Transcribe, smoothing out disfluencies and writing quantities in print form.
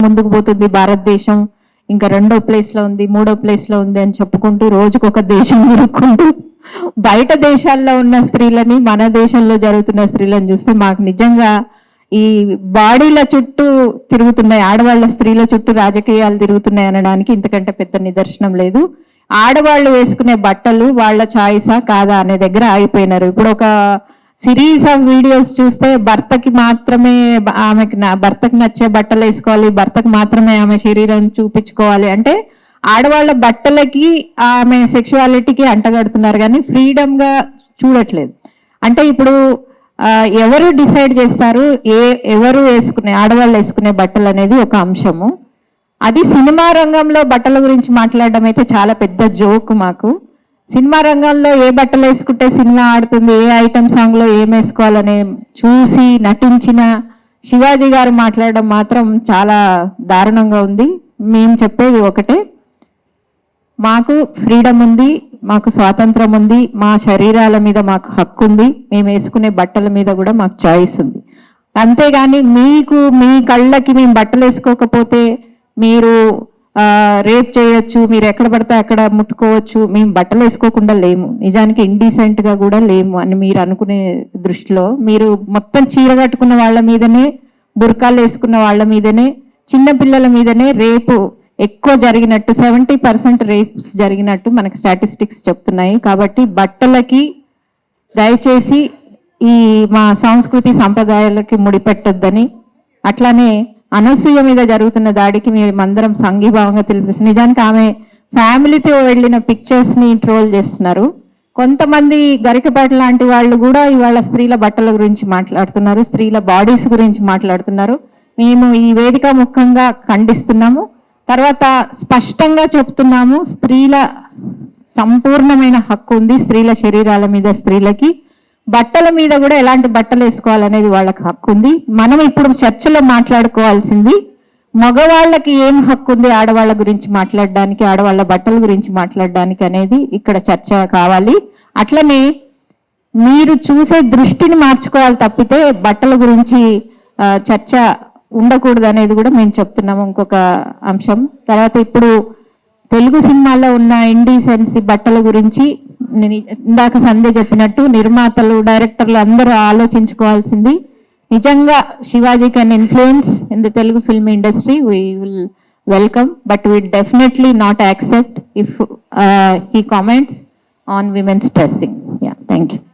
ముందుకు పోతుంది భారతదేశం, ఇంకా రెండో ప్లేస్ లో ఉంది, మూడో ప్లేస్ లో ఉంది అని చెప్పుకుంటూ రోజుకొక దేశం గురుక్కుంటూ బయట దేశాల్లో ఉన్న స్త్రీలని మన దేశంలో జరుగుతున్న స్త్రీలను చూస్తే మాకు నిజంగా ఈ బాడీల చుట్టూ తిరుగుతున్నాయి, ఆడవాళ్ళ స్త్రీల చుట్టూ రాజకీయాలు తిరుగుతున్నాయి అనడానికి ఇంతకంటే పెద్ద నిదర్శనం లేదు. ఆడవాళ్ళు వేసుకునే బట్టలు వాళ్ళ చాయిసా కాదా అనే దగ్గర ఆగిపోయినారు. ఇప్పుడు ఒక సిరీస్ ఆఫ్ వీడియోస్ చూస్తే భర్తకి మాత్రమే భర్తకి నచ్చే బట్టలు వేసుకోవాలి, భర్తకు మాత్రమే ఆమె శరీరం చూపించుకోవాలి అంటే ఆడవాళ్ళ బట్టలకి ఆమె సెక్షువాలిటీకి అంటగడుతున్నారు కానీ ఫ్రీడమ్ గా చూడట్లేదు. అంటే ఇప్పుడు ఎవరు డిసైడ్ చేస్తారు ఎవరు వేసుకునే ఆడవాళ్ళు వేసుకునే బట్టలు అనేది ఒక అంశము. అది సినిమా రంగంలో బట్టల గురించి మాట్లాడడం అయితే చాలా పెద్ద జోక్ మాకు. సినిమా రంగంలో ఏ బట్టలు వేసుకుంటే సినిమా ఆడుతుంది, ఏ ఐటమ్ సాంగ్ లో ఏం వేసుకోవాలనే చూసి నటించిన శివాజీ గారు మాట్లాడడం మాత్రం చాలా దారుణంగా ఉంది. మేము చెప్పేది ఒకటే, మాకు ఫ్రీడమ్ ఉంది, మాకు స్వాతంత్రం ఉంది, మా శరీరాల మీద మాకు హక్కు ఉంది, మేము వేసుకునే బట్టల మీద కూడా మాకు చాయిస్ ఉంది. అంతేగాని మీకు మీ కళ్ళకి మేము బట్టలు వేసుకోకపోతే మీరు రేప్ చేయొచ్చు, మీరు ఎక్కడ పడితే అక్కడ ముట్టుకోవచ్చు, మేము బట్టలు వేసుకోకుండా లేము, నిజానికి ఇండీసెంట్ గా కూడా లేము అని మీరు అనుకునే దృష్టిలో మీరు మొత్తం చీర కట్టుకున్న వాళ్ళ మీదనే, బుర్కాలు వేసుకున్న వాళ్ళ మీదనే, చిన్న పిల్లల మీదనే రేపు ఎక్కువ జరిగినట్టు 70% రేప్స్ జరిగినట్టు మనకు స్టాటిస్టిక్స్ చెప్తున్నాయి. కాబట్టి బట్టలకి దయచేసి ఈ మా సంస్కృతి సంప్రదాయాలకి ముడిపెట్టొద్దని, అట్లానే అనసూయ మీద జరుగుతున్న దాడికి మేమందరం సంఘీభావంగా తెలియజేసి, నిజానికి ఆమె ఫ్యామిలీతో వెళ్ళిన పిక్చర్స్ ని ట్రోల్ చేస్తున్నారు. కొంతమంది గరికపాటి లాంటి వాళ్ళు కూడా ఇవాళ స్త్రీల బట్టల గురించి మాట్లాడుతున్నారు, స్త్రీల బాడీస్ గురించి మాట్లాడుతున్నారు. మేము ఈ వేదిక ముఖంగా ఖండిస్తున్నాము. తర్వాత స్పష్టంగా చెప్తున్నాము, స్త్రీల సంపూర్ణమైన హక్కు ఉంది, స్త్రీల శరీరాల మీద స్త్రీలకి బట్టల మీద కూడా ఎలాంటి బట్టలు వేసుకోవాలనేది వాళ్ళకి హక్కు ఉంది. మనం ఇప్పుడు చర్చలో మాట్లాడుకోవాల్సింది మగవాళ్ళకి ఏం హక్కు ఉంది ఆడవాళ్ళ గురించి మాట్లాడడానికి, ఆడవాళ్ళ బట్టల గురించి మాట్లాడడానికి అనేది ఇక్కడ చర్చ కావాలి. అట్లనే మీరు చూసే దృష్టిని మార్చుకోవాలి తప్పితే బట్టల గురించి చర్చ ఉండకూడదు అనేది కూడా మేము చెప్తున్నాము. ఇంకొక అంశం తర్వాత ఇప్పుడు తెలుగు సినిమాల్లో ఉన్న ఇండీసెన్సీ బట్టల గురించి నేను ఇందాక సంధ్య చెప్పినట్టు నిర్మాతలు, డైరెక్టర్లు అందరూ ఆలోచించుకోవాల్సింది, నిజంగా Shivaji can influence in the Telugu film industry, we will welcome, but we definitely not accept if he comments on women's dressing. Yeah, thank you.